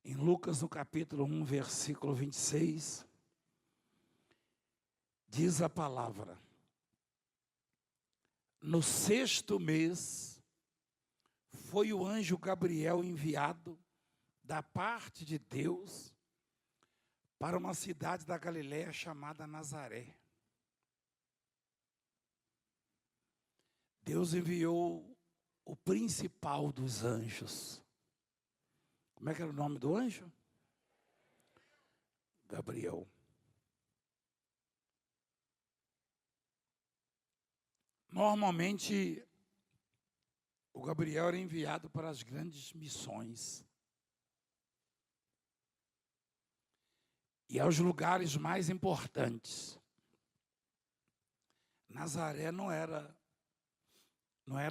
Em Lucas, no capítulo 1, versículo 26, diz a palavra: no 6º mês, foi o anjo Gabriel enviado da parte de Deus para uma cidade da Galiléia chamada Nazaré. Deus enviou o principal dos anjos. Como é que era o nome do anjo? Gabriel. Normalmente, o Gabriel era enviado para as grandes missões e aos lugares mais importantes. Nazaré não era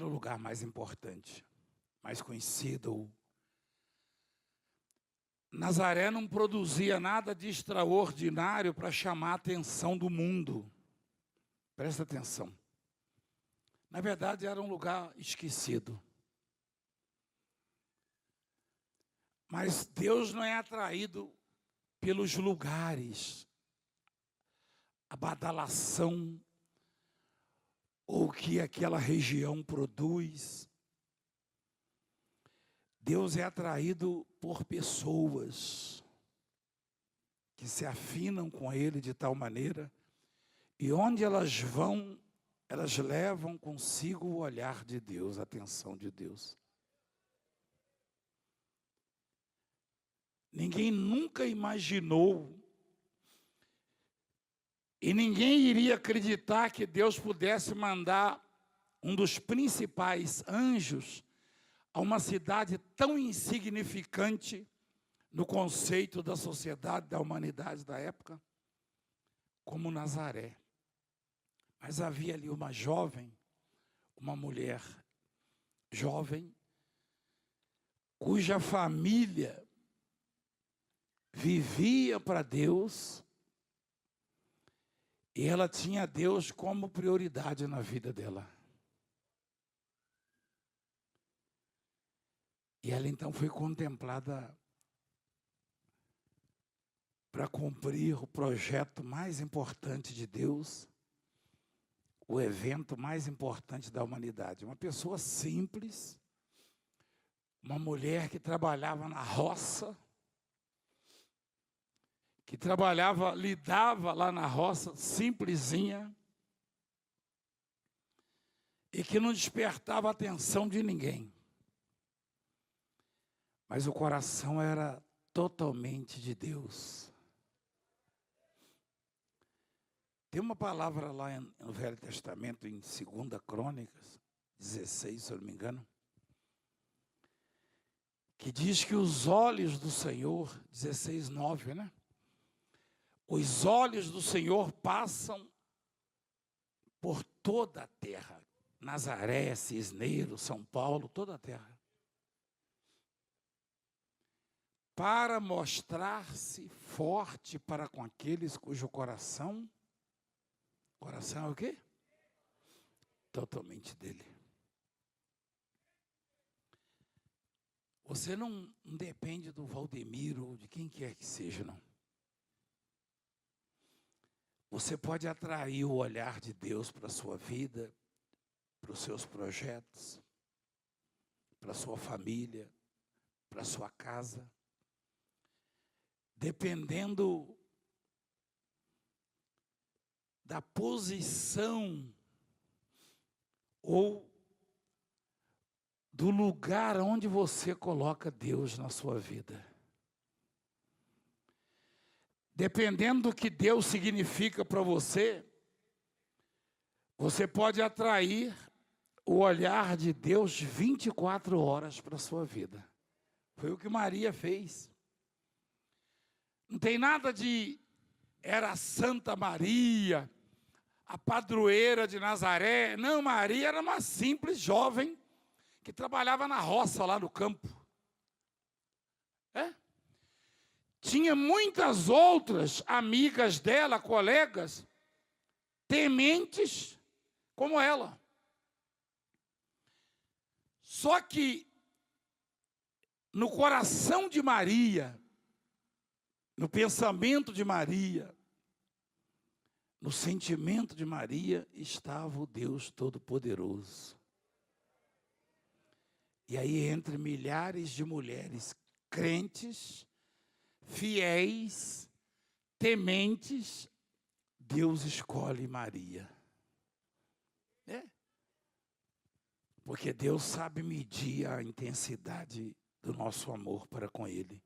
o lugar mais importante, mais conhecido. Nazaré não produzia nada de extraordinário para chamar a atenção do mundo. Presta atenção. Na verdade, era um lugar esquecido. Mas Deus não é atraído pelos lugares, a badalação, ou o que aquela região produz. Deus é atraído por pessoas que se afinam com Ele de tal maneira, e onde elas vão, elas levam consigo o olhar de Deus, a atenção de Deus. Ninguém nunca imaginou, e ninguém iria acreditar que Deus pudesse mandar um dos principais anjos a uma cidade tão insignificante no conceito da sociedade, da humanidade da época, como Nazaré. Mas havia ali uma jovem, uma mulher jovem, cuja família vivia para Deus, e ela tinha Deus como prioridade na vida dela. E ela então foi contemplada para cumprir o projeto mais importante de Deus, o evento mais importante da humanidade. Uma pessoa simples, uma mulher que trabalhava na roça, que lidava lá na roça, simplesinha, e que não despertava a atenção de ninguém. Mas o coração era totalmente de Deus. Tem uma palavra lá no Velho Testamento, em 2 Crônicas 16, se eu não me engano, que diz que os olhos do Senhor, 16:9, né? Os olhos do Senhor passam por toda a terra. Nazaré, Cisneiro, São Paulo, toda a terra. Para mostrar-se forte para com aqueles cujo coração é o quê? Totalmente dele. Você não depende do Valdemiro ou de quem quer que seja, não. Você pode atrair o olhar de Deus para a sua vida, para os seus projetos, para a sua família, para a sua casa, dependendo da posição ou do lugar onde você coloca Deus na sua vida. Dependendo do que Deus significa para você, você pode atrair o olhar de Deus 24 horas para a sua vida. Foi o que Maria fez. Não tem nada de era Santa Maria, a padroeira de Nazaré. Não, Maria era uma simples jovem que trabalhava na roça lá no campo. Tinha muitas outras amigas dela, colegas, tementes como ela. Só que no coração de Maria, no pensamento de Maria, no sentimento de Maria, estava o Deus Todo-Poderoso. E aí, entre milhares de mulheres crentes, fiéis, tementes, Deus escolhe Maria. Porque Deus sabe medir a intensidade do nosso amor para com Ele.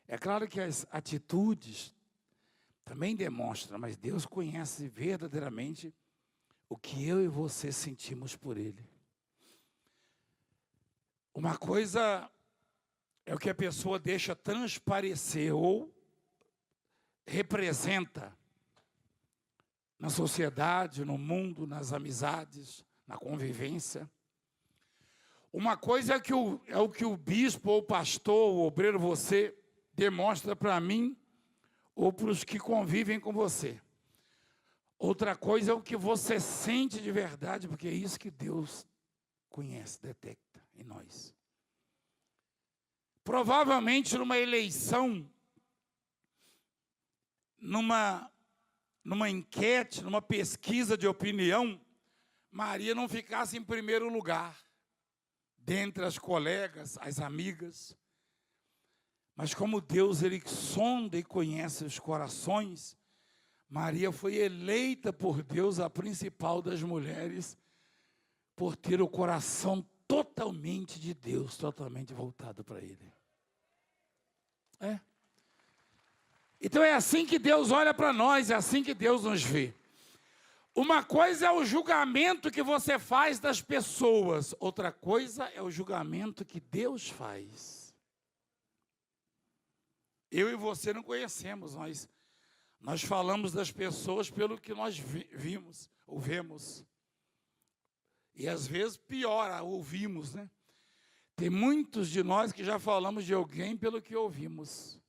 É claro que as atitudes também demonstram, mas Deus conhece verdadeiramente o que eu e você sentimos por Ele. Uma coisa é o que a pessoa deixa transparecer ou representa na sociedade, no mundo, nas amizades, na convivência. Uma coisa é o que o bispo, ou o pastor, o obreiro, você demonstra para mim ou para os que convivem com você. Outra coisa é o que você sente de verdade, porque é isso que Deus conhece, detecta em nós. Provavelmente numa eleição, numa enquete, numa pesquisa de opinião, Maria não ficasse em primeiro lugar, dentre as colegas, as amigas. Mas como Deus, Ele sonda e conhece os corações, Maria foi eleita por Deus a principal das mulheres, por ter o coração totalmente de Deus, totalmente voltado para Ele. Então é assim que Deus olha para nós, é assim que Deus nos vê. Uma coisa é o julgamento que você faz das pessoas, outra coisa é o julgamento que Deus faz. Eu e você não conhecemos, nós falamos das pessoas pelo que nós vimos ou vemos. E às vezes pior, ouvimos, né? Tem muitos de nós que já falamos de alguém pelo que ouvimos.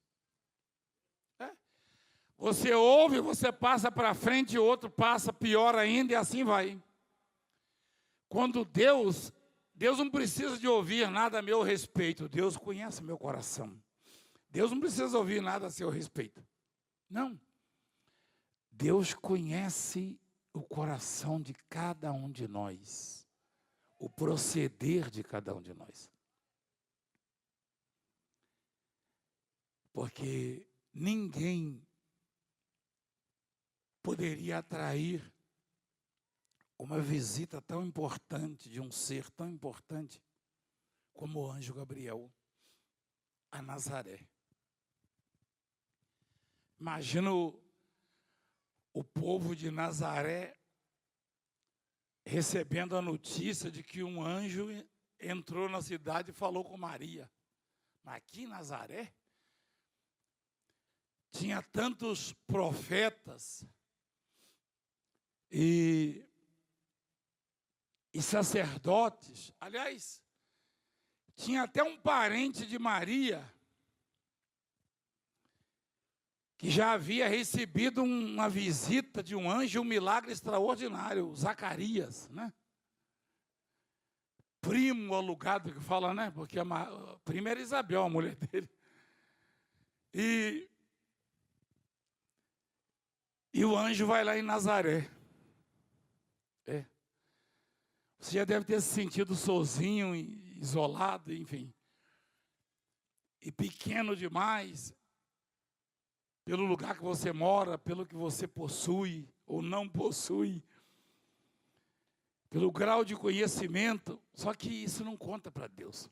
Você ouve, você passa para frente, o outro passa pior ainda, e assim vai. Quando Deus não precisa de ouvir nada a meu respeito, Deus conhece meu coração. Deus não precisa ouvir nada a seu respeito. Não. Deus conhece o coração de cada um de nós, o proceder de cada um de nós. Porque ninguém poderia atrair uma visita tão importante de um ser tão importante como o anjo Gabriel a Nazaré. Imagina o povo de Nazaré recebendo a notícia de que um anjo entrou na cidade e falou com Maria. Mas aqui em Nazaré tinha tantos profetas e sacerdotes. Aliás, tinha até um parente de Maria que já havia recebido uma visita de um anjo, um milagre extraordinário, Zacarias, né? Primo alugado que fala, né? Porque a prima era Isabel, a mulher dele. E o anjo vai lá em Nazaré. Você já deve ter se sentido sozinho, isolado, enfim. E pequeno demais, pelo lugar que você mora, pelo que você possui ou não possui, pelo grau de conhecimento. Só que isso não conta para Deus.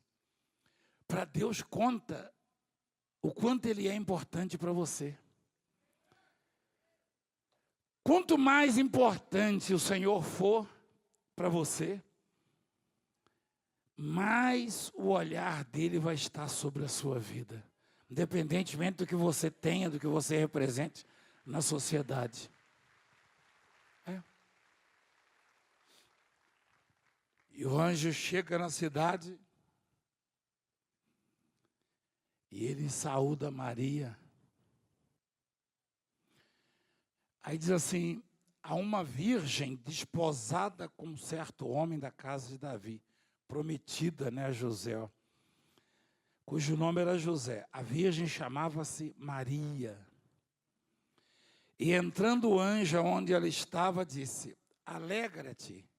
Para Deus conta o quanto Ele é importante para você. Quanto mais importante o Senhor for para você, mais o olhar dele vai estar sobre a sua vida, independentemente do que você tenha, do que você represente na sociedade. E o anjo chega na cidade e ele saúda Maria. Aí diz assim: há uma virgem desposada com um certo homem da casa de Davi, prometida, né, a José. cujo nome era José. A virgem chamava-se Maria. E entrando o anjo onde ela estava, disse: alegra-te,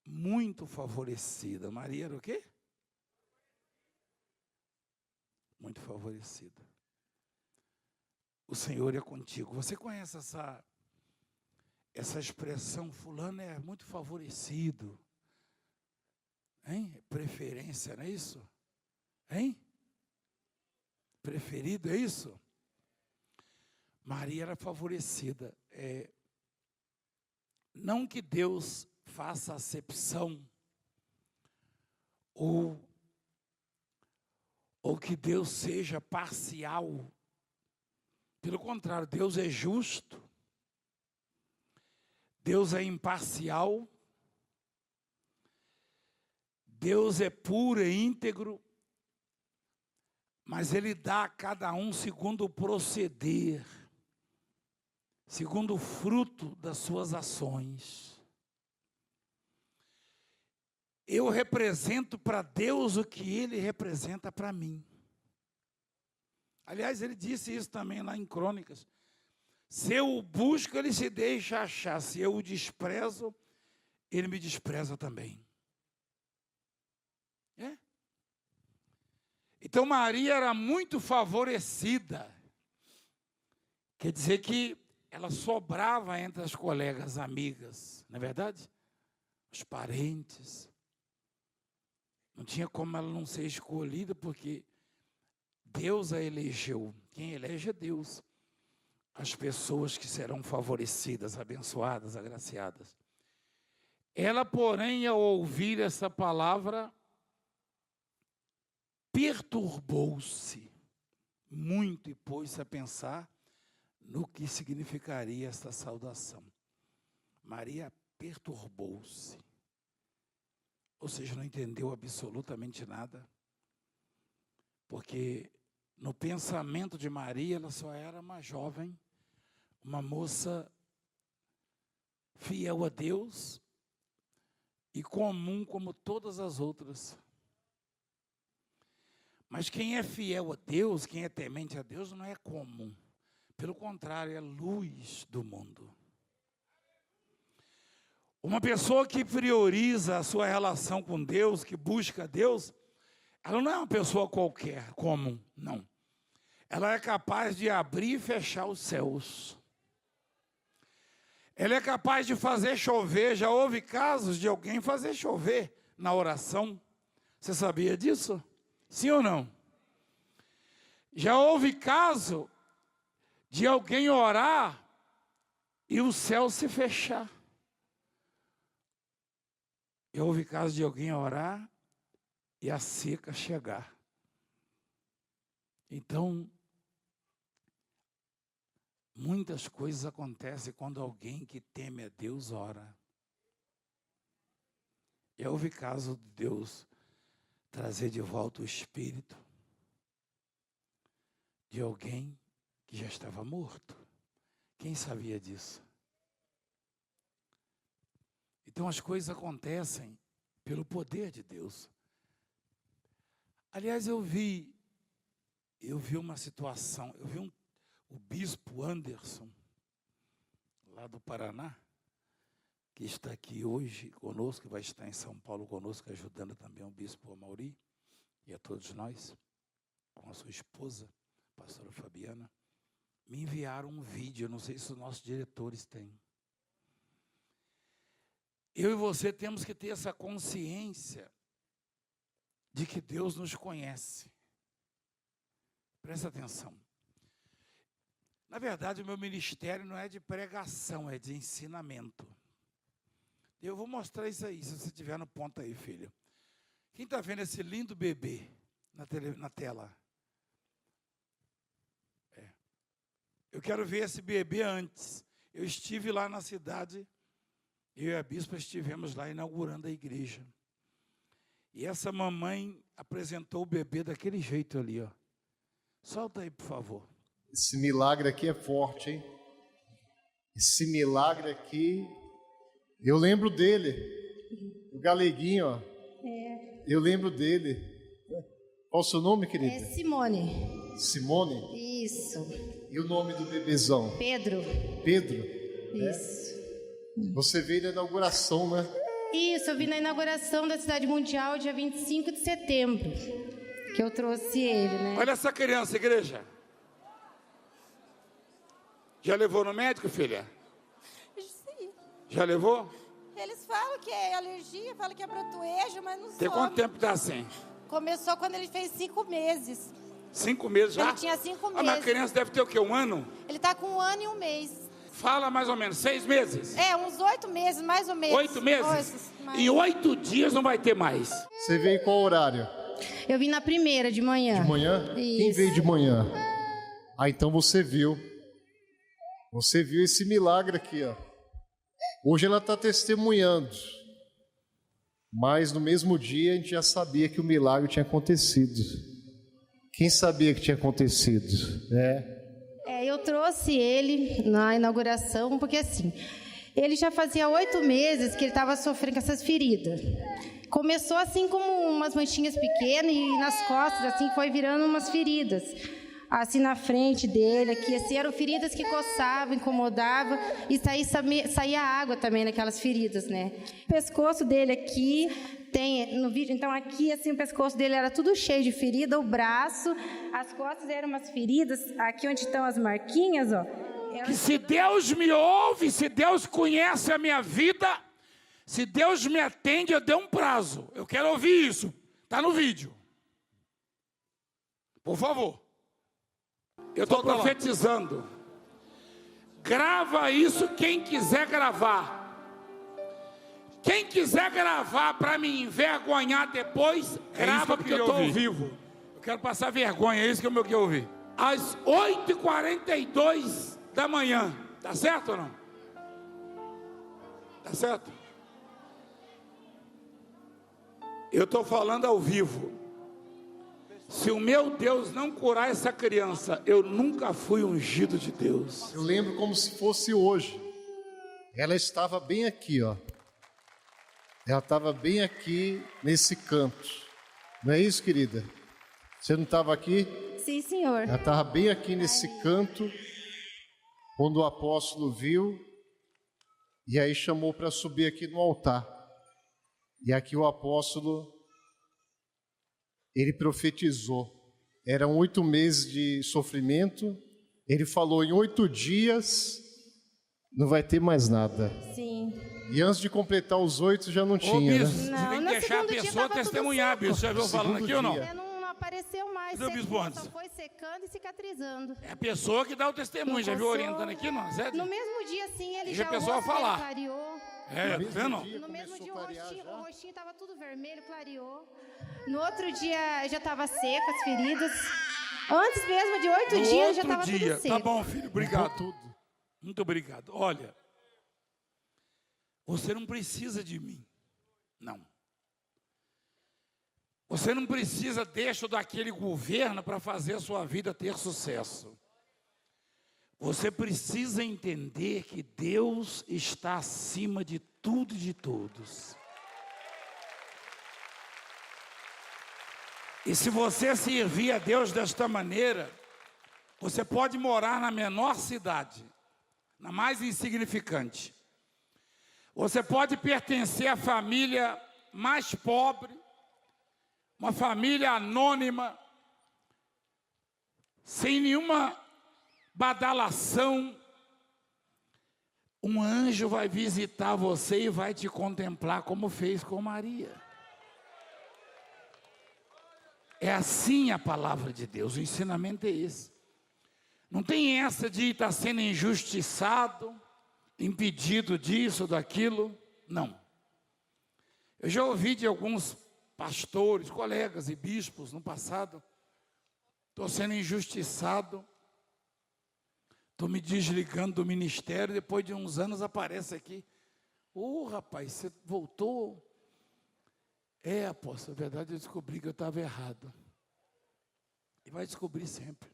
muito favorecida. Maria era o quê? Muito favorecida. O Senhor é contigo. Você conhece essa expressão, fulano é muito favorecido? Hein? Preferência, não é isso? Hein? Preferido, é isso? Maria era favorecida. Não que Deus faça acepção, ou que Deus seja parcial. Pelo contrário, Deus é justo, Deus é imparcial, Deus é puro e íntegro, mas Ele dá a cada um segundo o proceder, segundo o fruto das suas ações. Eu represento para Deus o que Ele representa para mim. Aliás, Ele disse isso também lá em Crônicas. Se eu o busco, Ele se deixa achar. Se eu o desprezo, Ele me despreza também. Então Maria era muito favorecida. Quer dizer que ela sobrava entre as colegas, amigas, não é verdade? Os parentes. Não tinha como ela não ser escolhida, porque Deus a elegeu. Quem elege é Deus. As pessoas que serão favorecidas, abençoadas, agraciadas. Ela, porém, ao ouvir essa palavra, perturbou-se muito e pôs-se a pensar no que significaria esta saudação. Maria perturbou-se. Ou seja, não entendeu absolutamente nada, porque no pensamento de Maria, ela só era uma jovem, uma moça fiel a Deus e comum como todas as outras. Mas quem é fiel a Deus, quem é temente a Deus, não é comum. Pelo contrário, é luz do mundo. Uma pessoa que prioriza a sua relação com Deus, que busca Deus, ela não é uma pessoa qualquer, comum, não. Ela é capaz de abrir e fechar os céus. Ela é capaz de fazer chover. Já houve casos de alguém fazer chover na oração. Você sabia disso? Sim ou não? Já houve caso de alguém orar e o céu se fechar. Já houve caso de alguém orar e a seca chegar. Então, muitas coisas acontecem quando alguém que teme a Deus ora. Já houve caso de Deus trazer de volta o espírito de alguém que já estava morto. Quem sabia disso? Então as coisas acontecem pelo poder de Deus. Aliás, eu vi uma situação, o bispo Anderson, lá do Paraná, que está aqui hoje conosco, que vai estar em São Paulo conosco, ajudando também o bispo Amauri e a todos nós, com a sua esposa, a pastora Fabiana, me enviaram um vídeo, eu não sei se os nossos diretores têm. Eu e você temos que ter essa consciência de que Deus nos conhece. Presta atenção. Na verdade, o meu ministério não é de pregação, é de ensinamento. Eu vou mostrar isso aí, se você estiver no ponto aí, filho. Quem está vendo esse lindo bebê na tela? Eu quero ver esse bebê antes. Eu estive lá na cidade, eu e a bispa estivemos lá inaugurando a igreja. E essa mamãe apresentou o bebê daquele jeito ali, ó. Solta aí, por favor. Esse milagre aqui é forte, hein? Esse milagre aqui, eu lembro dele, o galeguinho, ó. Eu lembro dele. Qual o seu nome, É querida? Simone. Simone? Isso. E o nome do bebezão? Pedro. Pedro? Isso. Você veio na inauguração, né? Isso, eu vim na inauguração da Cidade Mundial, dia 25 de setembro. Que eu trouxe ele, né? Olha essa criança, igreja. Já levou no médico, filha? Sim. Já levou? Eles falam que é alergia, falam que é brotoejo, mas não Tem quanto some. tempo tá assim? Começou quando ele fez 5 meses. 5 meses já? Ele tinha 5 Ah, mas a meses. criança deve ter o quê? 1 ano? Ele tá com 1 ano e 1 mês. Fala mais ou menos, 6 meses? É, uns 8 meses, mais ou menos. 8 meses? Em 8 dias não vai ter mais. Você veio em qual horário? Eu vim na primeira, de manhã. De manhã? Quem Isso. veio de manhã? Ah, então você viu. Você viu esse milagre aqui, ó. Hoje ela está testemunhando. Mas no mesmo dia a gente já sabia que o milagre tinha acontecido. Quem sabia que tinha acontecido? Eu trouxe ele na inauguração, porque assim, ele já fazia 8 meses que ele estava sofrendo com essas feridas. Começou assim como umas manchinhas pequenas e nas costas, assim, foi virando umas feridas. Assim na frente dele, aqui, assim, eram feridas que coçavam, incomodavam, e saía água também naquelas feridas, né? O pescoço dele aqui, tem no vídeo, então aqui, assim, o pescoço dele era tudo cheio de ferida, o braço, as costas eram umas feridas, aqui onde estão as marquinhas, ó. Que se Deus me ouve, se Deus conhece a minha vida, se Deus me atende, eu dei um prazo. Eu quero ouvir isso. Está no vídeo. Por favor. Eu estou profetizando. Grava isso quem quiser gravar. Quem quiser gravar para me envergonhar depois, grava porque eu estou ao vivo. Eu quero passar vergonha, é isso que eu quero ouvir. Às 8h42 da manhã. Tá certo ou não? Tá certo? Eu estou falando ao vivo. Se o meu Deus não curar essa criança, eu nunca fui ungido de Deus. Eu lembro como se fosse hoje. Ela estava bem aqui, ó. Ela estava bem aqui nesse canto. Não é isso, querida? Você não estava aqui? Sim, senhor. Ela estava bem aqui nesse canto, quando o apóstolo viu, e aí chamou para subir aqui no altar. E aqui o apóstolo, ele profetizou. Eram 8 meses de sofrimento. Ele falou, em 8 dias não vai ter mais nada. Sim. E antes de completar os 8 já não tinha, bispo, né? você Não, tem que no deixar a segundo dia pessoa tava tudo testemunhar, seco. bispo. Já viu falando Segundo aqui ou não? dia. Não apareceu mais, Cadê o bispo secou, antes? só foi secando e cicatrizando. É a pessoa que dá o testemunho. Não Já viu passou. orientando aqui, não? Certo? No mesmo dia, sim, ele Deixa já a pessoa o rosto dele falar. clareou. É, tá vendo? No mesmo dia, Começou a clarear já. o rostinho estava tudo vermelho, clareou. No outro dia, já estava seco as feridas. Antes mesmo de 8 No dias, já outro estava tudo dia. seco. Tá bom, filho. Obrigado. Tudo. Muito obrigado. Olha, você não precisa de mim. Não. Você não precisa deixar daquele governo para fazer a sua vida ter sucesso. Você precisa entender que Deus está acima de tudo e de todos. E se você servir a Deus desta maneira, você pode morar na menor cidade, na mais insignificante. Você pode pertencer à família mais pobre, uma família anônima, sem nenhuma badalação. Um anjo vai visitar você e vai te contemplar como fez com Maria. É assim a palavra de Deus, o ensinamento é esse. Não tem essa de estar sendo injustiçado, impedido disso, daquilo, não. Eu já ouvi de alguns pastores, colegas e bispos no passado, estou sendo injustiçado, estou me desligando do ministério, depois de uns anos aparece aqui, rapaz, você voltou? Apóstolo, na verdade eu descobri que eu estava errado. E vai descobrir sempre.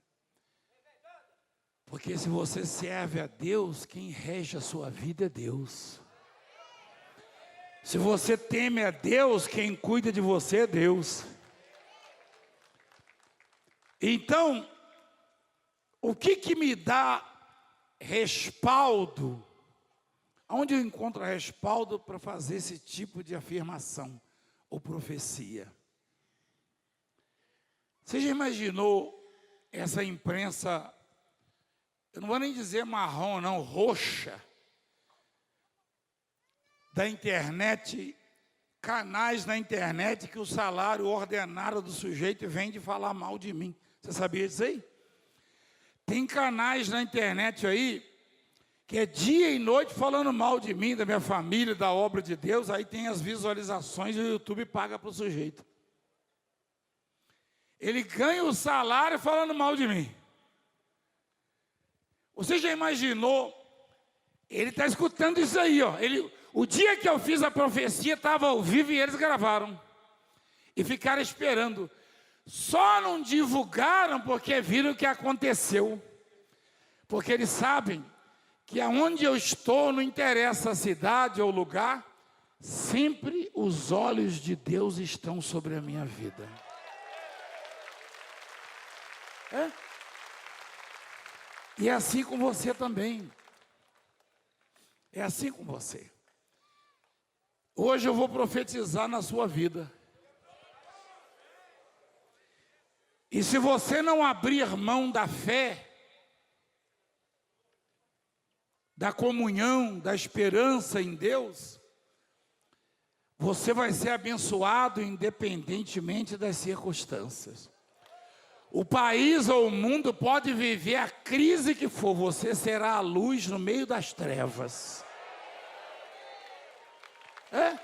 Porque se você serve a Deus, quem rege a sua vida é Deus. Se você teme a Deus, quem cuida de você é Deus. Então, o que me dá respaldo? Onde eu encontro respaldo para fazer esse tipo de afirmação ou profecia? Você já imaginou essa imprensa, eu não vou nem dizer marrom, não, roxa, da internet, canais na internet que o salário ordenado do sujeito vem de falar mal de mim. Você sabia disso aí? Tem canais na internet aí que é dia e noite falando mal de mim, da minha família, da obra de Deus. Aí tem as visualizações e o YouTube paga para o sujeito. Ele ganha o salário falando mal de mim. Você já imaginou? Ele está escutando isso aí, ó. O dia que eu fiz a profecia, estava ao vivo e eles gravaram. E ficaram esperando. Só não divulgaram porque viram o que aconteceu. Porque eles sabem que aonde eu estou, não interessa a cidade ou lugar, sempre os olhos de Deus estão sobre a minha vida. É? E é assim com você também. É assim com você. Hoje eu vou profetizar na sua vida. E se você não abrir mão da fé, da comunhão, da esperança em Deus, você vai ser abençoado independentemente das circunstâncias. O país ou o mundo pode viver a crise que for, você será a luz no meio das trevas. É?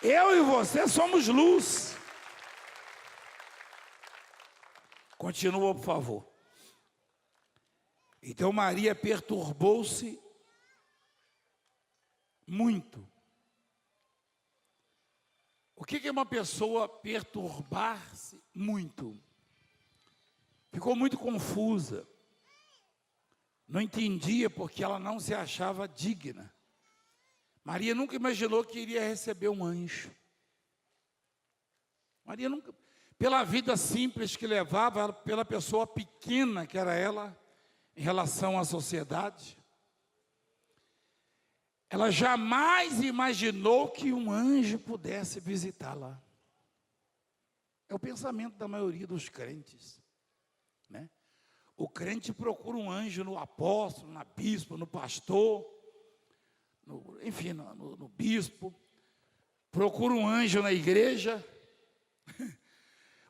Eu e você somos luz. Continua, por favor. Então Maria perturbou-se muito. O que é uma pessoa perturbar-se muito? Ficou muito confusa. Não entendia porque ela não se achava digna. Maria nunca imaginou que iria receber um anjo. Maria nunca, pela vida simples que levava, pela pessoa pequena que era ela, em relação à sociedade, ela jamais imaginou que um anjo pudesse visitá-la. É o pensamento da maioria dos crentes, né? O crente procura um anjo no apóstolo, na bispo, no pastor, enfim, no bispo, procura um anjo na igreja.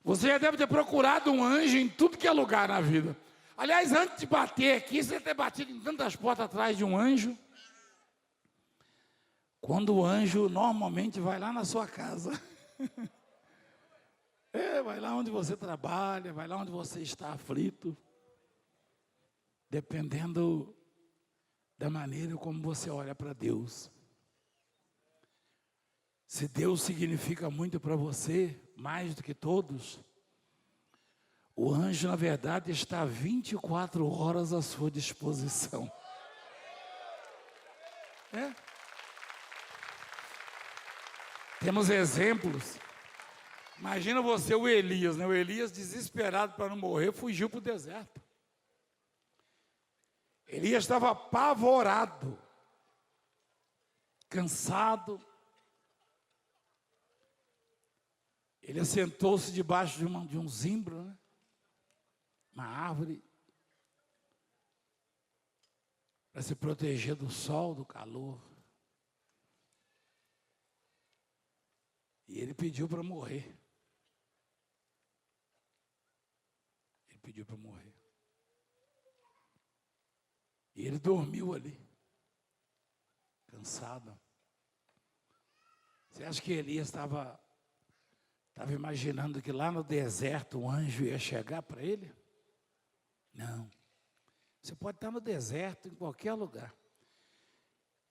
Você já deve ter procurado um anjo em tudo que é lugar na vida. Aliás, antes de bater aqui, você ter batido em tantas portas atrás de um anjo. Quando o anjo normalmente vai lá na sua casa. Vai lá onde você trabalha, vai lá onde você está aflito. Dependendo da maneira como você olha para Deus. Se Deus significa muito para você, mais do que todos, o anjo, na verdade, está 24 horas à sua disposição. É? Temos exemplos. Imagina você, o Elias, né? O Elias, desesperado para não morrer, fugiu para o deserto. Elias estava apavorado, cansado. Ele assentou-se debaixo de um zimbro, né? Uma árvore, para se proteger do sol, do calor. E ele pediu para morrer. Ele pediu para morrer. E ele dormiu ali, cansado. Você acha que Elias estava imaginando que lá no deserto um anjo ia chegar para ele? Não. Você pode estar no deserto, em qualquer lugar.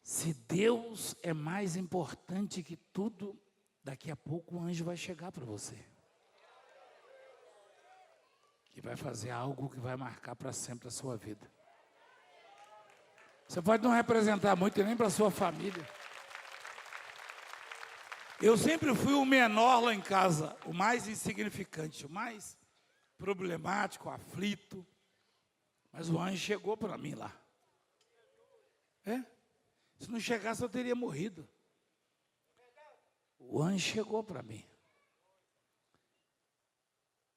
Se Deus é mais importante que tudo, daqui a pouco o anjo vai chegar para você. E vai fazer algo que vai marcar para sempre a sua vida. Você pode não representar muito nem para a sua família. Eu sempre fui o menor lá em casa, o mais insignificante, o mais problemático, aflito. Mas o anjo chegou para mim lá. Se não chegasse, eu teria morrido. O anjo chegou para mim.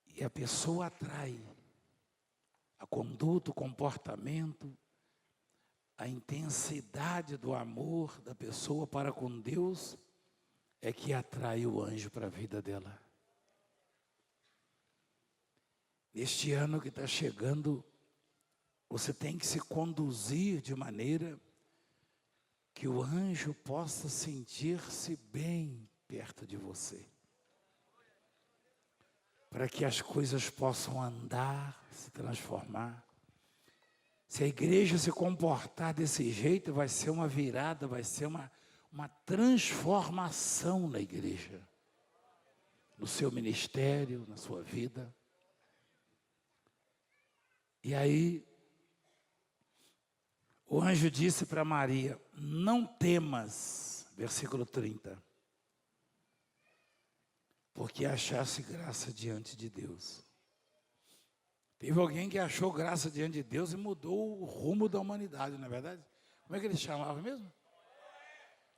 E a pessoa atrai a conduta, o comportamento, a intensidade do amor da pessoa para com Deus é que atrai o anjo para a vida dela. Neste ano que está chegando, você tem que se conduzir de maneira que o anjo possa sentir-se bem perto de você. Para que as coisas possam andar, se transformar. Se a igreja se comportar desse jeito, vai ser uma virada, vai ser uma transformação na igreja. No seu ministério, na sua vida. E aí, o anjo disse para Maria, não temas, versículo 30. Porque achasse graça diante de Deus. Teve alguém que achou graça diante de Deus e mudou o rumo da humanidade, não é verdade? Como é que ele chamava mesmo?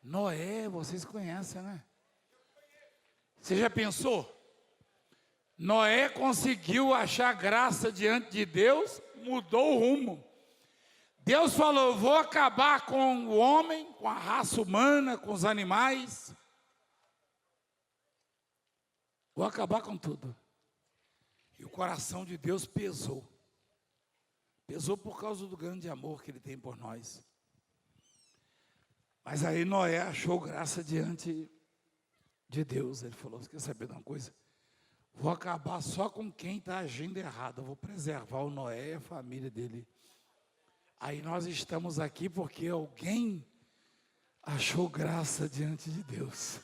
Noé, vocês conhecem, né? Você já pensou? Noé conseguiu achar graça diante de Deus, mudou o rumo. Deus falou, vou acabar com o homem, com a raça humana, com os animais. Vou acabar com tudo. E o coração de Deus pesou. Pesou por causa do grande amor que Ele tem por nós. Mas aí Noé achou graça diante de Deus. Ele falou, você quer saber de uma coisa? Vou acabar só com quem está agindo errado. Eu vou preservar o Noé e a família dele. Aí nós estamos aqui porque alguém achou graça diante de Deus.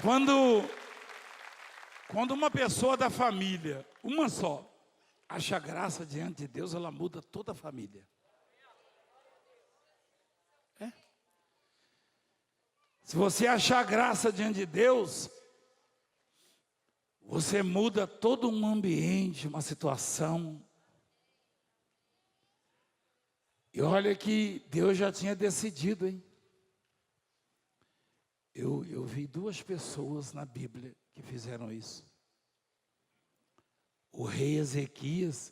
Quando uma pessoa da família, uma só, acha graça diante de Deus, ela muda toda a família. Se você achar graça diante de Deus, você muda todo um ambiente, uma situação. E olha que Deus já tinha decidido, hein? Eu vi 2 pessoas na Bíblia que fizeram isso. O rei Ezequias,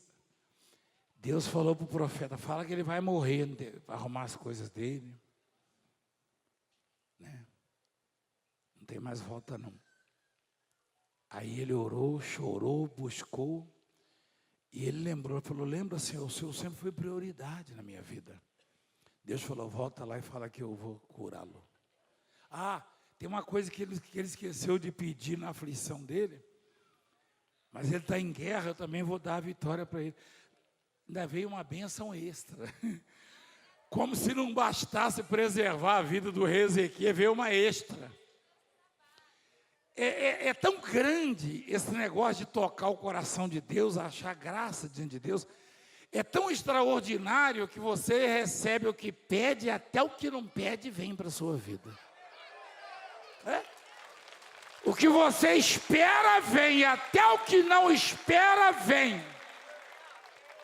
Deus falou para o profeta, fala que ele vai morrer, vai arrumar as coisas dele. Né? Não tem mais volta não. Aí ele orou, chorou, buscou, e ele lembrou, falou, lembra, Senhor, o Senhor sempre foi prioridade na minha vida. Deus falou, volta lá e fala que eu vou curá-lo. Tem uma coisa que ele esqueceu de pedir na aflição dele, mas ele está em guerra, eu também vou dar a vitória para ele. Ainda veio uma bênção extra. Como se não bastasse preservar a vida do rei Ezequias, veio uma extra. É tão grande esse negócio de tocar o coração de Deus, achar graça diante de Deus. É tão extraordinário que você recebe o que pede, até o que não pede vem para a sua vida. O que você espera vem, até o que não espera vem.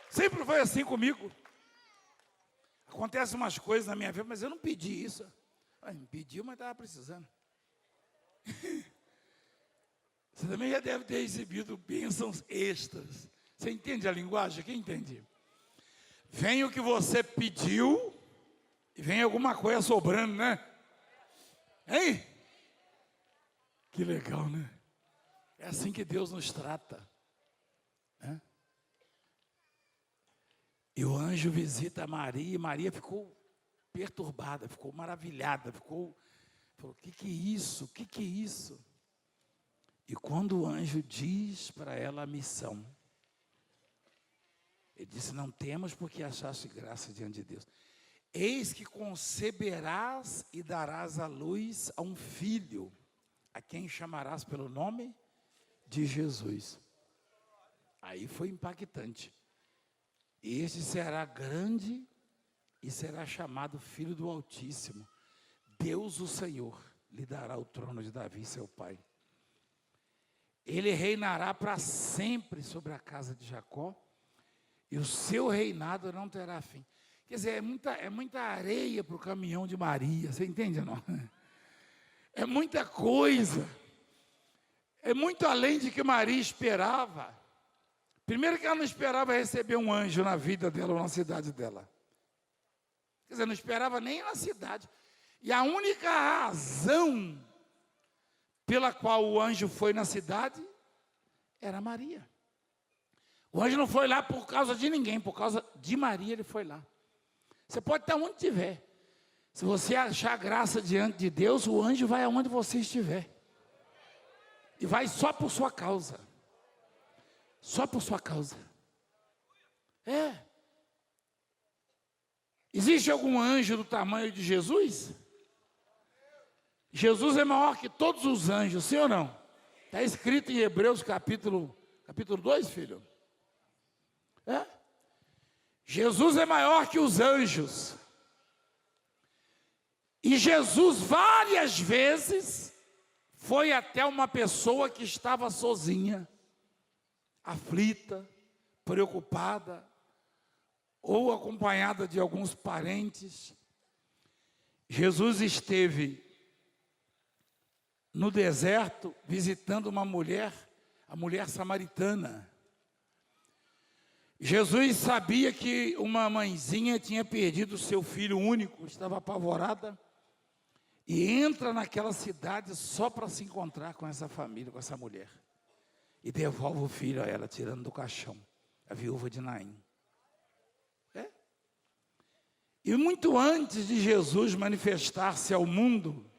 Sempre foi assim comigo. Acontecem umas coisas na minha vida, mas eu não pedi isso. Me pediu, mas estava precisando. Você também já deve ter recebido bênçãos extras. Você entende a linguagem? Quem entende? Vem o que você pediu e vem alguma coisa sobrando, né? Hein? Que legal, né? É assim que Deus nos trata. Né? E o anjo visita Maria, e Maria ficou perturbada, ficou maravilhada, falou, o que é isso? O que é isso? E quando o anjo diz para ela a missão, ele disse, não temas porque achaste graça diante de Deus. Eis que conceberás e darás à luz a um filho, a quem chamarás pelo nome de Jesus. Aí foi impactante. Este será grande e será chamado Filho do Altíssimo. Deus, o Senhor, lhe dará o trono de Davi, seu pai. ele reinará para sempre sobre a casa de Jacó, e o seu reinado não terá fim. Quer dizer, é muita areia para o caminhão de Maria, você entende ou não? É muita coisa, é muito além de que Maria esperava. Primeiro que ela não esperava receber um anjo na vida dela ou na cidade dela. Quer dizer, não esperava nem na cidade. E a única razão pela qual o anjo foi na cidade era Maria. O anjo não foi lá por causa de ninguém, por causa de Maria ele foi lá. Você pode estar onde estiver. Se você achar graça diante de Deus, o anjo vai aonde você estiver. E vai só por sua causa. Só por sua causa. Existe algum anjo do tamanho de Jesus? Jesus é maior que todos os anjos, sim ou não? Está escrito em Hebreus capítulo 2, filho. Jesus é maior que os anjos. E Jesus várias vezes foi até uma pessoa que estava sozinha, aflita, preocupada, ou acompanhada de alguns parentes. Jesus esteve no deserto visitando uma mulher, a mulher samaritana. Jesus sabia que uma mãezinha tinha perdido seu filho único, estava apavorada, e entra naquela cidade só para se encontrar com essa família, com essa mulher. E devolve o filho a ela, tirando do caixão, a viúva de Naim. E muito antes de Jesus manifestar-se ao mundo,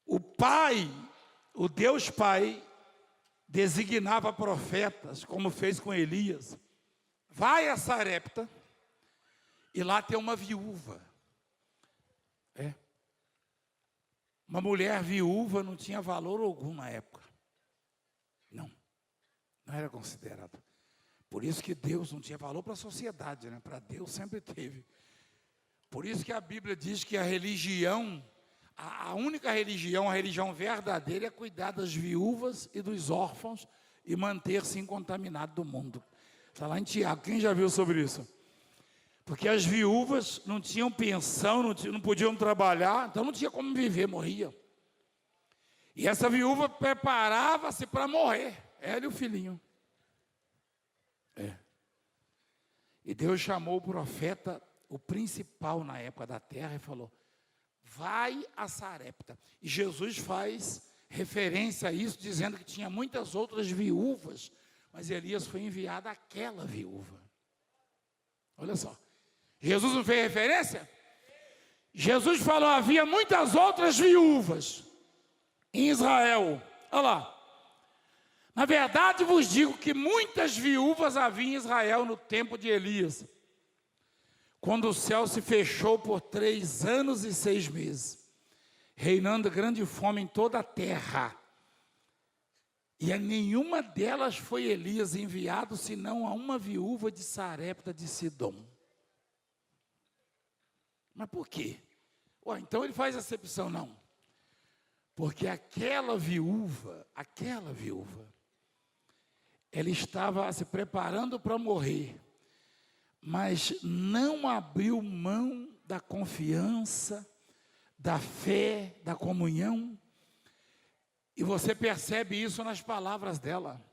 o Pai, o Deus Pai, designava profetas, como fez com Elias. Vai a Sarepta, e lá tem uma viúva. Uma mulher viúva não tinha valor algum na época. Não era considerado. Por isso que Deus não tinha valor para a sociedade, né? Para Deus sempre teve. Por isso que a Bíblia diz que a religião, a única religião, a religião verdadeira é cuidar das viúvas e dos órfãos e manter-se incontaminado do mundo. Está lá em Tiago, quem já viu sobre isso? Porque as viúvas não tinham pensão, não podiam trabalhar, então não tinha como viver, morria. E essa viúva preparava-se para morrer, ela e o filhinho. E Deus chamou o profeta, o principal na época da terra, e falou: vai a Sarepta. E Jesus faz referência a isso, dizendo que tinha muitas outras viúvas, mas Elias foi enviado àquela viúva. Olha só, Jesus não fez referência? Jesus falou: havia muitas outras viúvas em Israel. Olha lá. Na verdade vos digo que muitas viúvas havia em Israel no tempo de Elias, quando o céu se fechou por 3 anos e 6 meses, reinando grande fome em toda a terra. E a nenhuma delas foi Elias enviado, senão a uma viúva de Sarepta de Sidom. Mas por quê? Então ele faz acepção, não. Porque aquela viúva, ela estava se preparando para morrer, mas não abriu mão da confiança, da fé, da comunhão. E você percebe isso nas palavras dela.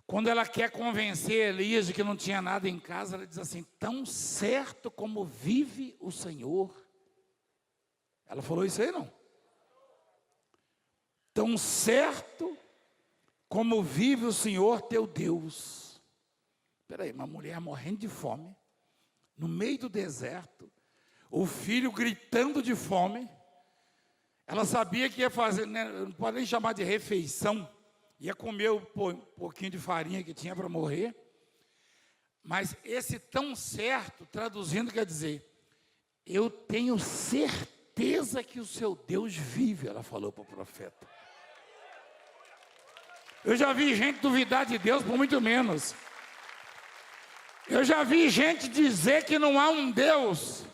Quando ela quer convencer Elias de que não tinha nada em casa, ela diz assim: tão certo como vive o Senhor. Ela falou isso aí, não? Tão certo como vive o Senhor teu Deus. Espera aí, uma mulher morrendo de fome, no meio do deserto, o filho gritando de fome. Ela sabia que ia fazer, né, não pode nem chamar de refeição, ia comer um pouquinho de farinha que tinha para morrer. Mas esse tão certo, traduzindo, quer dizer: eu tenho certeza que o seu Deus vive, ela falou para o profeta. Eu já vi gente duvidar de Deus por muito menos. Eu já vi gente dizer que não há um Deus,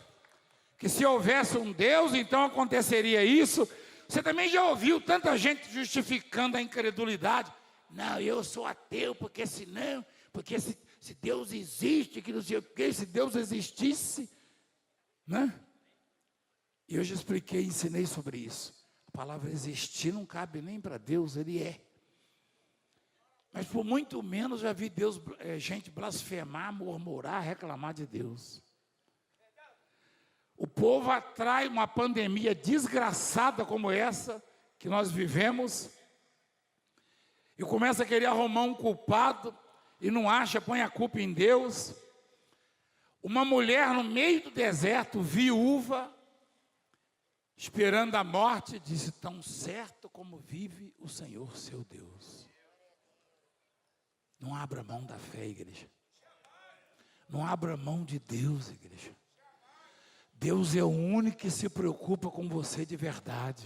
que se houvesse um Deus, então aconteceria isso. Você também já ouviu tanta gente justificando a incredulidade? Não, eu sou ateu, porque senão, porque se Deus existe, que não sei o quê, se Deus existisse, né? E eu já expliquei, ensinei sobre isso. A palavra existir não cabe nem para Deus, Ele é. Mas por muito menos já vi gente blasfemar, murmurar, reclamar de Deus. O povo atrai uma pandemia desgraçada como essa que nós vivemos e começa a querer arrumar um culpado e não acha, põe a culpa em Deus. Uma mulher no meio do deserto, viúva, esperando a morte, disse: tão certo como vive o Senhor seu Deus. Não abra mão da fé, igreja. Não abra mão de Deus, igreja. Deus é o único que se preocupa com você de verdade.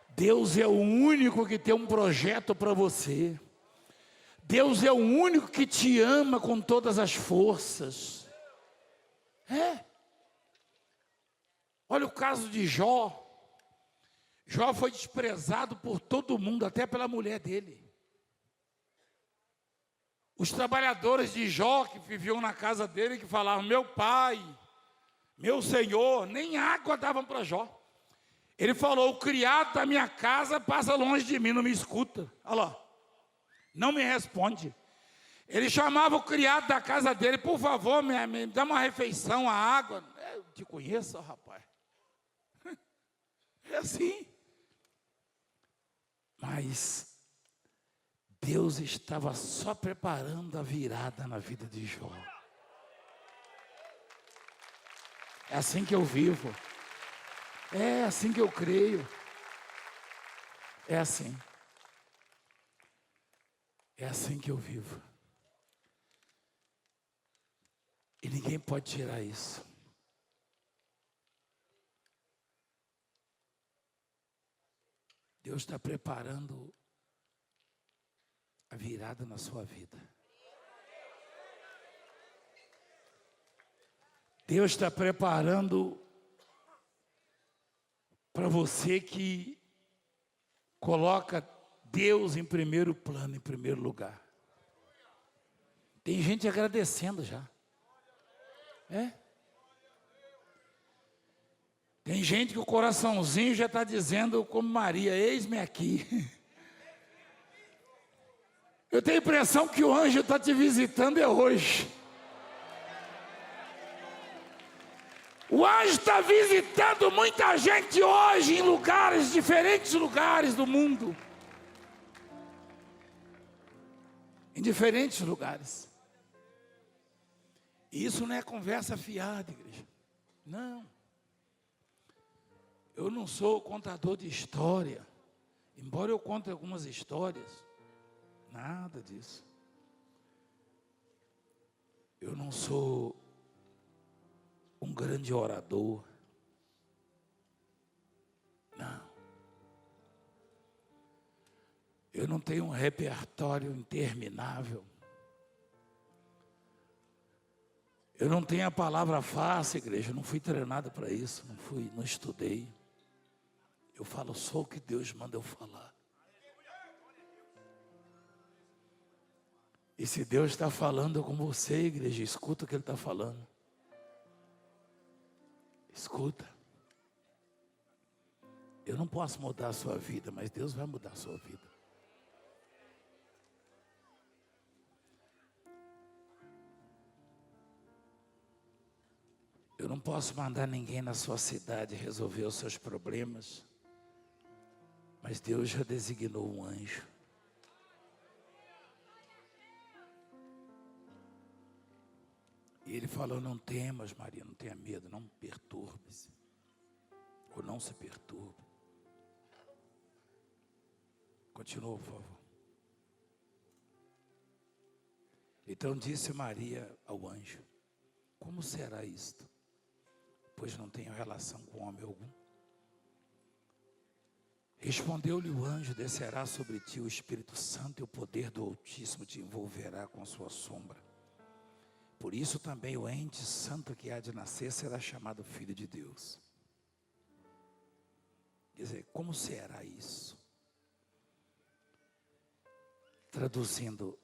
Deus é o único que tem um projeto para você. Deus é o único que te ama com todas as forças. Olha o caso de Jó. Jó foi desprezado por todo mundo, até pela mulher dele. Os trabalhadores de Jó que viviam na casa dele, que falavam: meu pai, meu senhor, nem água davam para Jó. Ele falou: o criado da minha casa passa longe de mim, não me escuta. Olha lá, não me responde. Ele chamava o criado da casa dele: por favor, me dá uma refeição, a água. Eu te conheço, rapaz. É assim. Mas Deus estava só preparando a virada na vida de Jó. É assim que eu vivo. É assim que eu creio. É assim. É assim que eu vivo. E ninguém pode tirar isso. Deus está preparando a virada na sua vida. Deus está preparando para você que coloca Deus em primeiro plano, em primeiro lugar. Tem gente agradecendo já. Tem gente que o coraçãozinho já está dizendo como Maria: eis-me aqui. Eu tenho a impressão que o anjo está te visitando hoje. O anjo está visitando muita gente hoje em lugares, diferentes lugares do mundo. Em diferentes lugares. E isso não é conversa fiada, igreja. Não. Eu não sou contador de história. Embora eu conte algumas histórias. Nada disso. Eu não sou um grande orador. Não. Eu não tenho um repertório interminável. Eu não tenho a palavra fácil, igreja. Eu não fui treinado para isso. Não estudei. Eu falo só o que Deus manda eu falar. E se Deus está falando com você, igreja, escuta o que Ele está falando. Escuta. Eu não posso mudar a sua vida, mas Deus vai mudar a sua vida. Eu não posso mandar ninguém na sua cidade resolver os seus problemas, mas Deus já designou um anjo. E ele falou: não temas, Maria, não tenha medo, não perturbe-se. Ou não se perturbe. Continua, por favor. Então disse Maria ao anjo: como será isto? Pois não tenho relação com homem algum. Respondeu-lhe o anjo: descerá sobre ti o Espírito Santo e o poder do Altíssimo te envolverá com a sua sombra. Por isso também o ente santo que há de nascer será chamado Filho de Deus. Quer dizer, como será isso? Traduzindo,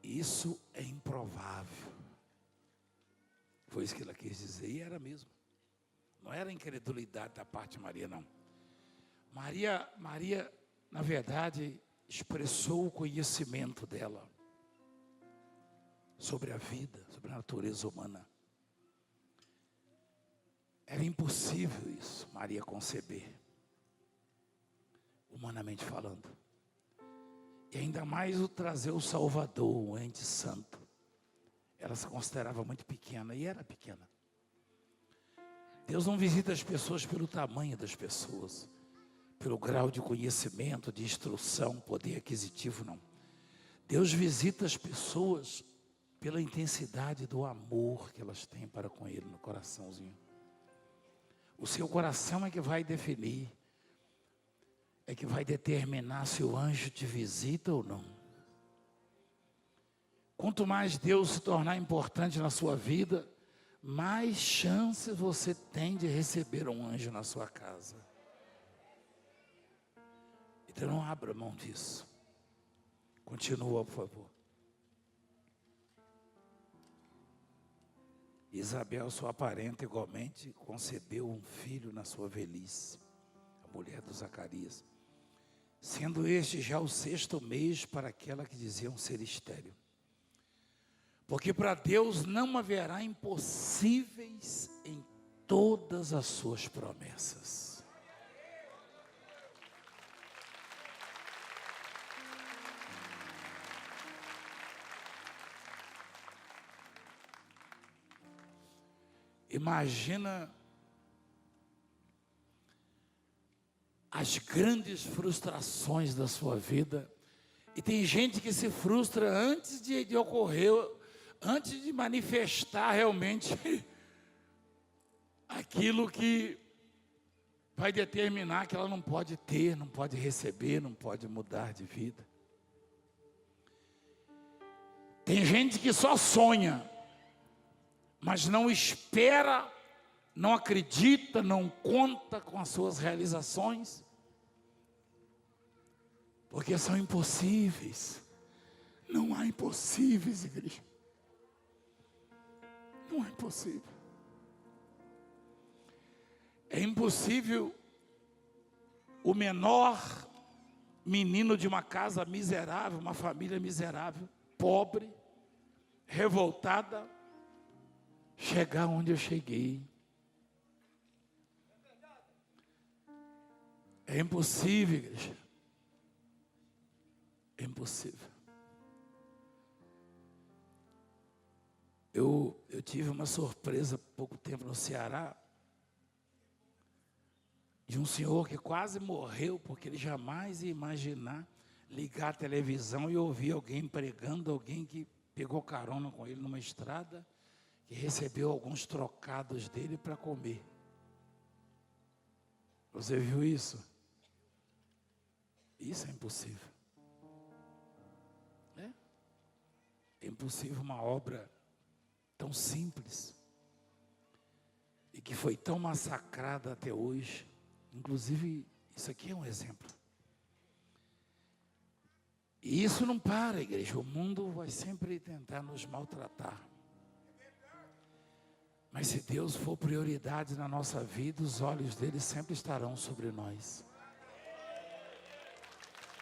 isso é improvável. Foi isso que ela quis dizer, e era mesmo. Não era incredulidade da parte de Maria, não. Maria, na verdade, expressou o conhecimento dela sobre a vida, sobre a natureza humana. Era impossível isso, Maria conceber, humanamente falando. E ainda mais o trazer o Salvador, o ente santo. Ela se considerava muito pequena, e era pequena. Deus não visita as pessoas pelo tamanho das pessoas, pelo grau de conhecimento, de instrução, poder aquisitivo, não. Deus visita as pessoas pela intensidade do amor que elas têm para com Ele no coraçãozinho. O seu coração é que vai definir, é que vai determinar se o anjo te visita ou não. Quanto mais Deus se tornar importante na sua vida, mais chances você tem de receber um anjo na sua casa. Então não abra mão disso. Continua, por favor. Isabel, sua parenta, igualmente concebeu um filho na sua velhice, a mulher do Zacarias, sendo este já o 6º mês para aquela que diziam ser estéril. Porque para Deus não haverá impossíveis em todas as suas promessas. Imagina as grandes frustrações da sua vida. E tem gente que se frustra antes de ocorrer, antes de manifestar realmente aquilo que vai determinar que ela não pode ter, não pode receber, não pode mudar de vida. Tem gente que só sonha, mas não espera, não acredita, não conta com as suas realizações, porque são impossíveis. Não há impossíveis, igreja. Não é impossível. É impossível o menor menino de uma casa miserável, uma família miserável, pobre, revoltada, chegar onde eu cheguei. É impossível, igreja. É impossível. Eu tive uma surpresa há pouco tempo no Ceará, de um senhor que quase morreu, porque ele jamais ia imaginar ligar a televisão e ouvir alguém pregando, alguém que pegou carona com ele numa estrada, que recebeu alguns trocados dele para comer. Você viu isso? Isso é impossível. É impossível uma obra tão simples e que foi tão massacrada até hoje. Inclusive, isso aqui é um exemplo. E isso não para, igreja. O mundo vai sempre tentar nos maltratar. Mas se Deus for prioridade na nossa vida, os olhos dele sempre estarão sobre nós.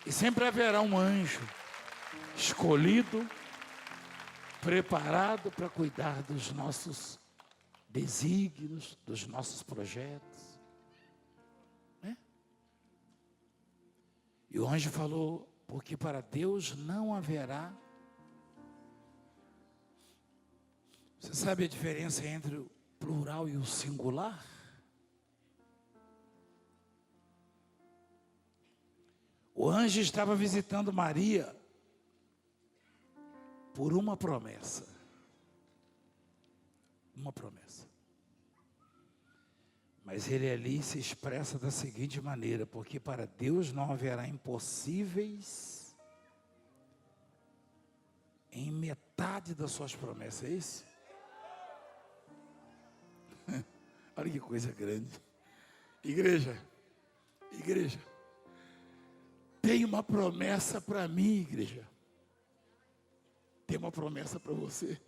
E sempre haverá um anjo escolhido, preparado para cuidar dos nossos desígnios, dos nossos projetos. Né? E o anjo falou, porque para Deus não haverá. Você sabe a diferença entre o plural e o singular? O anjo estava visitando Maria por uma promessa. Uma promessa. Mas ele ali se expressa da seguinte maneira, porque para Deus não haverá impossíveis em metade das suas promessas. É isso? Olha que coisa grande. Igreja, Igreja, tem uma promessa para mim, igreja. Tem uma promessa para você.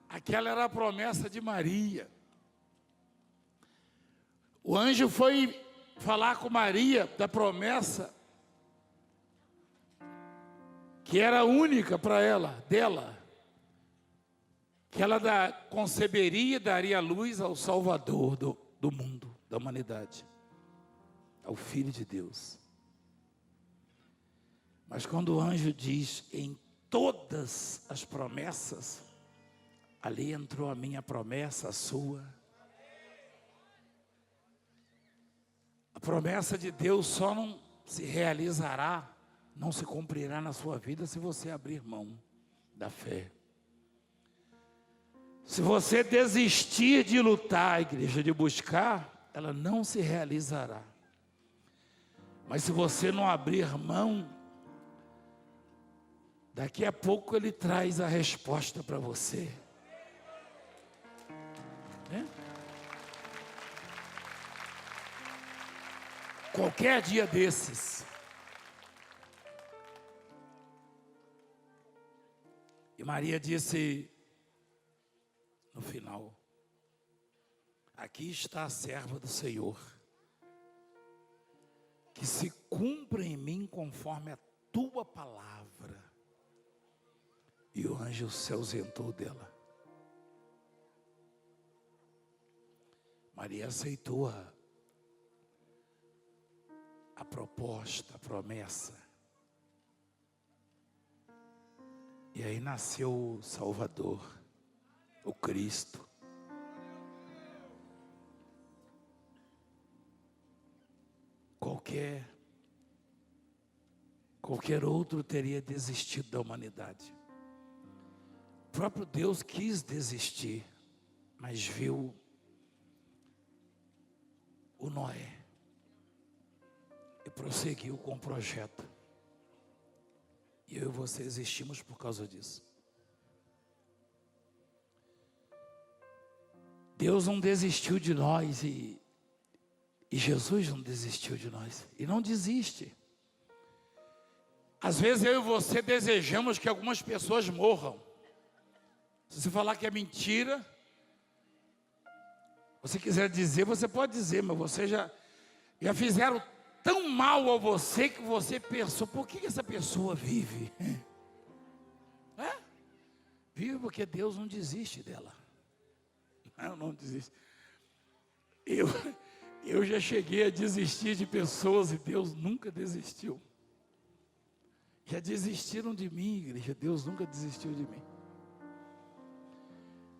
Aquela era a promessa de Maria. O anjo foi falar com Maria da promessa que era única para ela, dela. Que ela conceberia e daria luz ao Salvador do mundo, da humanidade. Ao Filho de Deus. Mas quando o anjo diz em todas as promessas, ali entrou a minha promessa, a sua. A promessa de Deus só não se realizará, não se cumprirá na sua vida se você abrir mão da fé. Se você desistir de lutar, igreja, de buscar, ela não se realizará. Mas se você não abrir mão, daqui a pouco ele traz a resposta para você. Qualquer dia desses. E Maria disse no final: aqui está a serva do Senhor, que se cumpra em mim conforme a tua palavra. E o anjo se ausentou dela. Maria aceitou a proposta, a promessa. E aí nasceu o Salvador, o Cristo. Qualquer outro teria desistido da humanidade. O próprio Deus quis desistir, mas viu o Noé e prosseguiu com o projeto. E eu e você existimos por causa disso. Deus não desistiu de nós e Jesus não desistiu de nós. E não desiste. Às vezes eu e você desejamos que algumas pessoas morram. Se você falar que é mentira, você quiser dizer, você pode dizer, mas você já fizeram tão mal a você que você pensou, por que essa pessoa vive? Vive porque Deus não desiste dela. Não desiste. Eu já cheguei a desistir de pessoas e Deus nunca desistiu. Já desistiram de mim, igreja, Deus nunca desistiu de mim.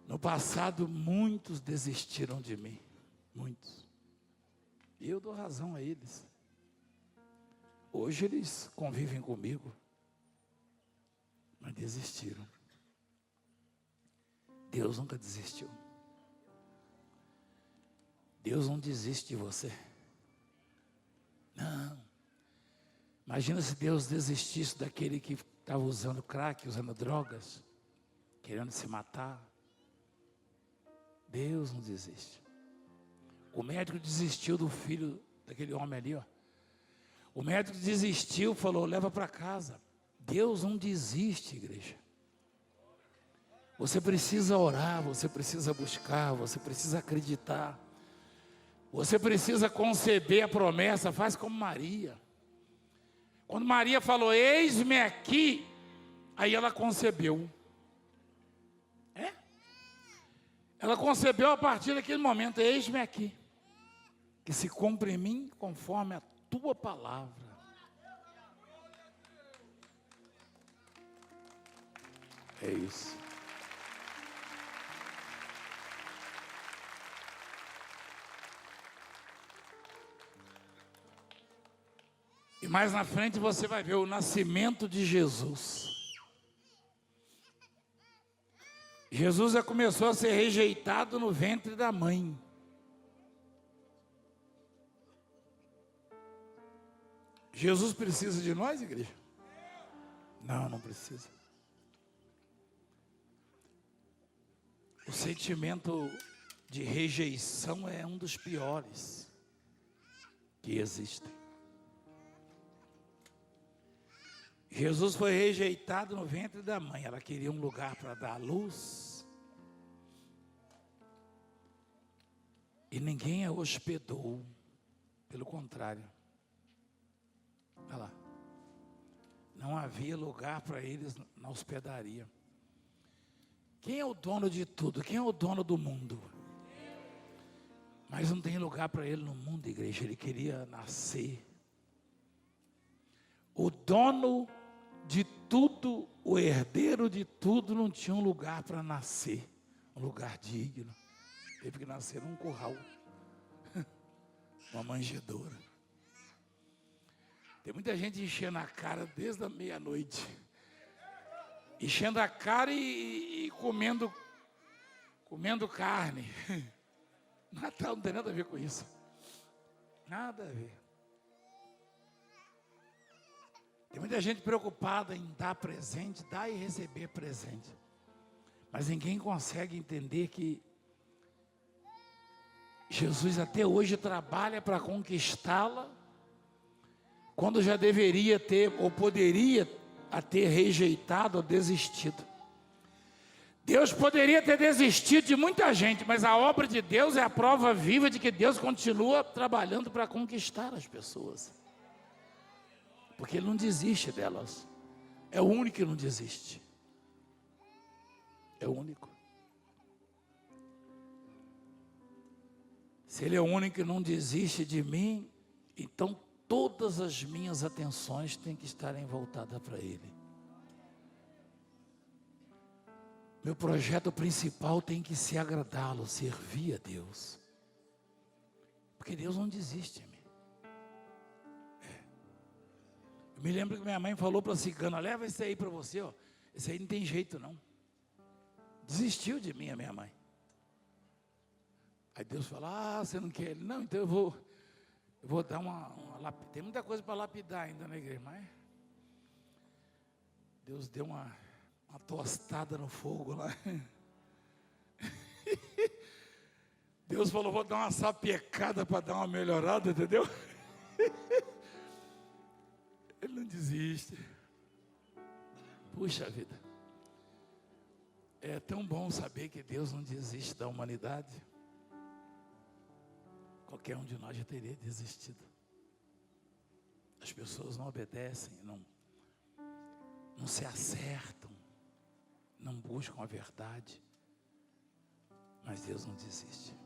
No passado, muitos desistiram de mim, muitos. E eu dou razão a eles. Hoje eles convivem comigo, mas desistiram. Deus nunca desistiu. Deus não desiste de você. Não. Imagina se Deus desistisse daquele que estava usando crack, usando drogas, querendo se matar. Deus não desiste. O médico desistiu do filho daquele homem ali, ó. O médico desistiu, falou, leva para casa. Deus não desiste, igreja. Você precisa orar, você precisa buscar, você precisa acreditar. Você precisa conceber a promessa, faz como Maria. Quando Maria falou, eis-me aqui, aí ela concebeu. Ela concebeu a partir daquele momento, eis-me aqui, que se cumpra em mim conforme a tua palavra. É isso. E mais na frente você vai ver o nascimento de Jesus. Jesus já começou a ser rejeitado no ventre da mãe. Jesus precisa de nós, igreja? Não, não precisa. O sentimento de rejeição é um dos piores que existem. Jesus foi rejeitado no ventre da mãe. Ela queria um lugar para dar à luz. E ninguém a hospedou. Pelo contrário. Olha lá. Não havia lugar para eles na hospedaria. Quem é o dono de tudo? Quem é o dono do mundo? Mas não tem lugar para ele no mundo, igreja. Ele queria nascer. O dono de tudo, o herdeiro de tudo, não tinha um lugar para nascer. Um lugar digno. Teve que nascer num curral. Uma manjedoura. Tem muita gente enchendo a cara desde a meia-noite. Enchendo a cara e comendo carne. Natal não tem nada a ver com isso. Nada a ver. Tem muita gente preocupada em dar presente, dar e receber presente. Mas ninguém consegue entender que Jesus até hoje trabalha para conquistá-la, quando já deveria ter, ou poderia ter rejeitado ou desistido. Deus poderia ter desistido de muita gente, mas a obra de Deus é a prova viva de que Deus continua trabalhando para conquistar as pessoas. Porque Ele não desiste delas. É o único que não desiste. É o único. Se Ele é o único que não desiste de mim, então todas as minhas atenções têm que estarem voltadas para Ele. Meu projeto principal tem que ser agradá-lo, servir a Deus. Porque Deus não desiste de mim. Eu me lembro que minha mãe falou para a cigana: leva esse aí para você, ó. Esse aí não tem jeito não. Desistiu de mim a minha mãe. Aí Deus falou: você não quer ele? Não, então eu vou dar uma tem muita coisa para lapidar ainda na igreja, mas Deus deu uma tostada no fogo lá. Deus falou: vou dar uma sapecada para dar uma melhorada, entendeu? Ele não desiste. Puxa vida. É tão bom saber que Deus não desiste da humanidade. Qualquer um de nós já teria desistido. As pessoas não obedecem, não se acertam, não buscam a verdade. Mas Deus não desiste.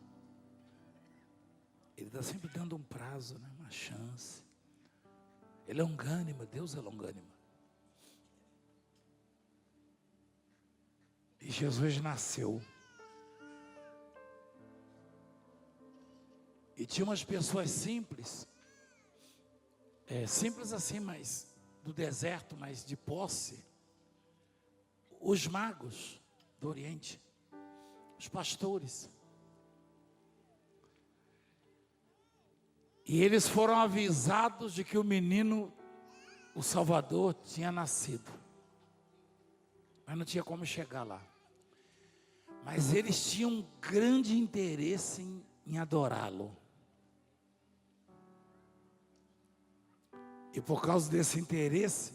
Ele está sempre dando um prazo, né? Uma chance. Ele é longânimo, Deus é longânimo. E Jesus nasceu. E tinha umas pessoas simples, simples assim, mas do deserto, mas de posse. Os magos do Oriente, os pastores. E eles foram avisados de que o menino, o Salvador, tinha nascido. Mas não tinha como chegar lá. Mas eles tinham um grande interesse em adorá-lo. E por causa desse interesse,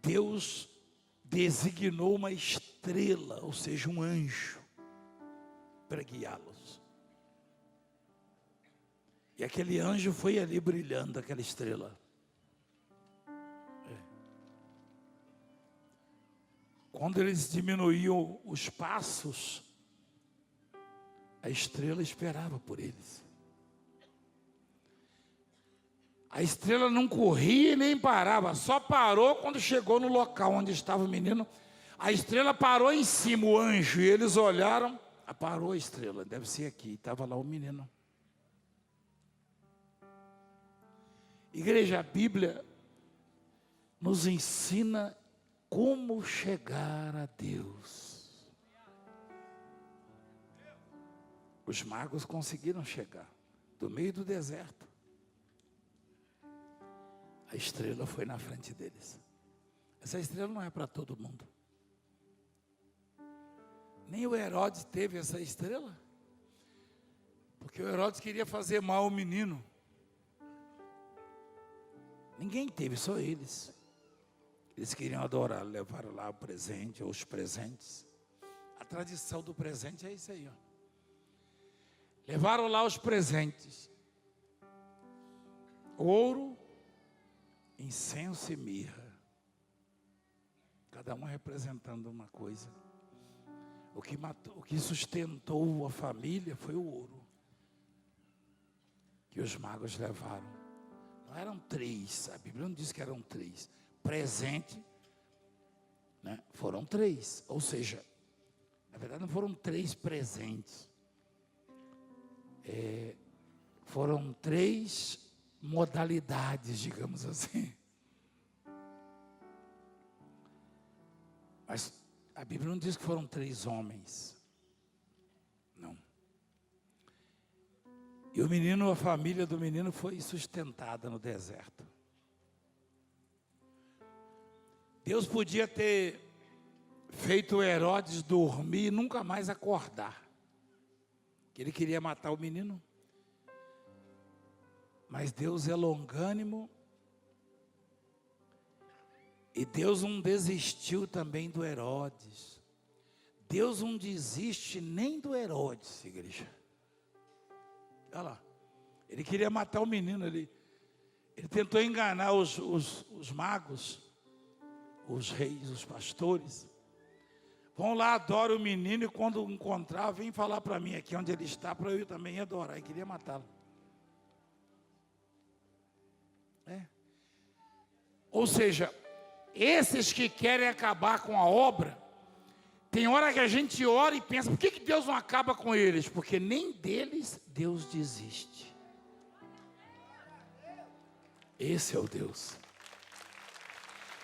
Deus designou uma estrela, ou seja, um anjo, para guiá-los. E aquele anjo foi ali brilhando, aquela estrela. Quando eles diminuíam os passos, a estrela esperava por eles. A estrela não corria nem parava, só parou quando chegou no local onde estava o menino. A estrela parou em cima, o anjo, e eles olharam, parou a estrela, deve ser aqui, estava lá o menino. Igreja, a Bíblia nos ensina como chegar a Deus. Os magos conseguiram chegar do meio do deserto. A estrela foi na frente deles. Essa estrela não é para todo mundo. Nem o Herodes teve essa estrela. Porque o Herodes queria fazer mal ao menino. Ninguém teve, só eles. Eles queriam adorar, levaram lá o presente, ou os presentes. A tradição do presente é isso aí, ó. Levaram lá os presentes. Ouro, incenso e mirra. Cada um representando uma coisa. O que sustentou a família foi o ouro. Que os magos levaram. Não eram 3, a Bíblia não diz que eram 3. Presente, né? Foram 3, ou seja, na verdade não foram 3 presentes. Foram 3 modalidades, digamos assim. Mas a Bíblia não diz que foram 3 homens. Não. E o menino, a família do menino foi sustentada no deserto. Deus podia ter feito Herodes dormir e nunca mais acordar. Que ele queria matar o menino. Mas Deus é longânimo. E Deus não desistiu também do Herodes. Deus não desiste nem do Herodes, igreja. Olha lá. Ele queria matar o menino. Ele tentou enganar os magos, os reis, os pastores. Vão lá, adoram o menino e quando encontrar, vem falar para mim aqui onde ele está, para eu também adorar. E queria matá-lo. Ou seja, esses que querem acabar com a obra, tem hora que a gente ora e pensa, por que Deus não acaba com eles? Porque nem deles Deus desiste. Esse é o Deus.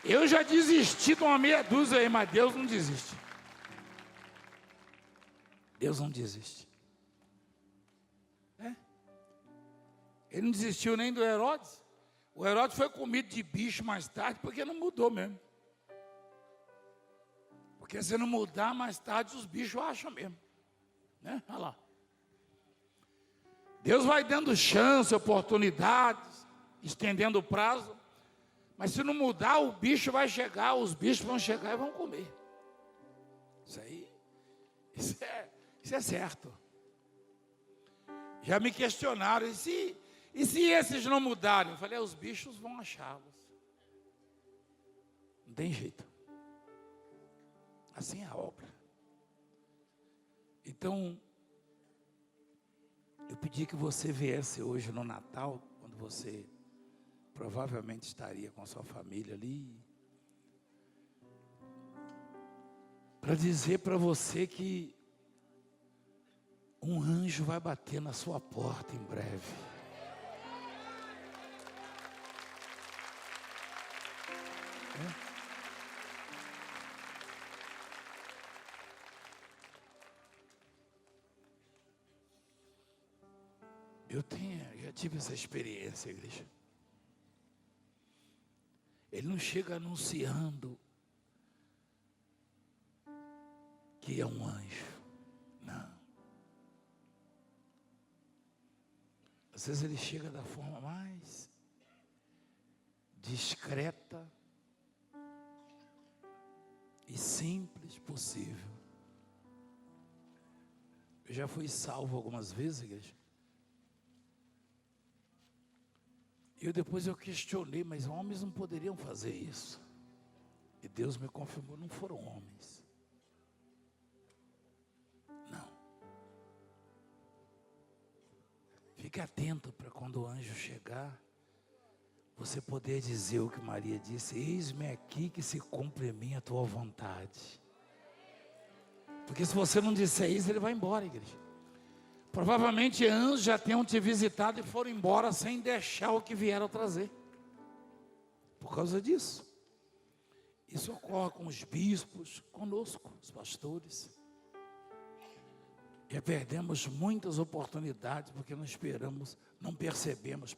Eu já desisti de uma meia dúzia aí, mas Deus não desiste. Deus não desiste. Ele não desistiu nem do Herodes. O Herodes foi comido de bicho mais tarde, porque não mudou mesmo. Porque se não mudar mais tarde, os bichos acham mesmo. Né? Olha lá. Deus vai dando chance, oportunidades, estendendo o prazo. Mas se não mudar, o bicho vai chegar, os bichos vão chegar e vão comer. Isso é certo. Já me questionaram, e se esses não mudarem? Eu falei, os bichos vão achá-los. Não tem jeito. Assim é a obra. Então, eu pedi que você viesse hoje no Natal, quando você provavelmente estaria com a sua família ali, para dizer para você que um anjo vai bater na sua porta em breve. Já tive essa experiência, igreja. Ele não chega anunciando que é um anjo. Não. Às vezes ele chega da forma mais discreta e simples possível. Eu já fui salvo algumas vezes, igreja. E depois eu questionei, mas homens não poderiam fazer isso. E Deus me confirmou, não foram homens. Não. Fique atento para quando o anjo chegar, você poder dizer o que Maria disse: eis-me aqui, que se cumpre em mim a tua vontade. Porque se você não disser isso, ele vai embora, igreja. Provavelmente anjos já tenham te visitado e foram embora sem deixar o que vieram trazer. Por causa disso. Isso ocorre com os bispos, conosco, os pastores. Já perdemos muitas oportunidades porque não percebemos,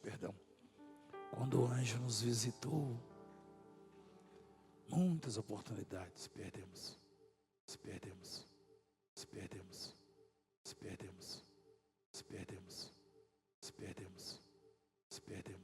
quando o anjo nos visitou. Muitas oportunidades perdemos. Perdemos. Se perdemos. Se perdemos. Se perdemos.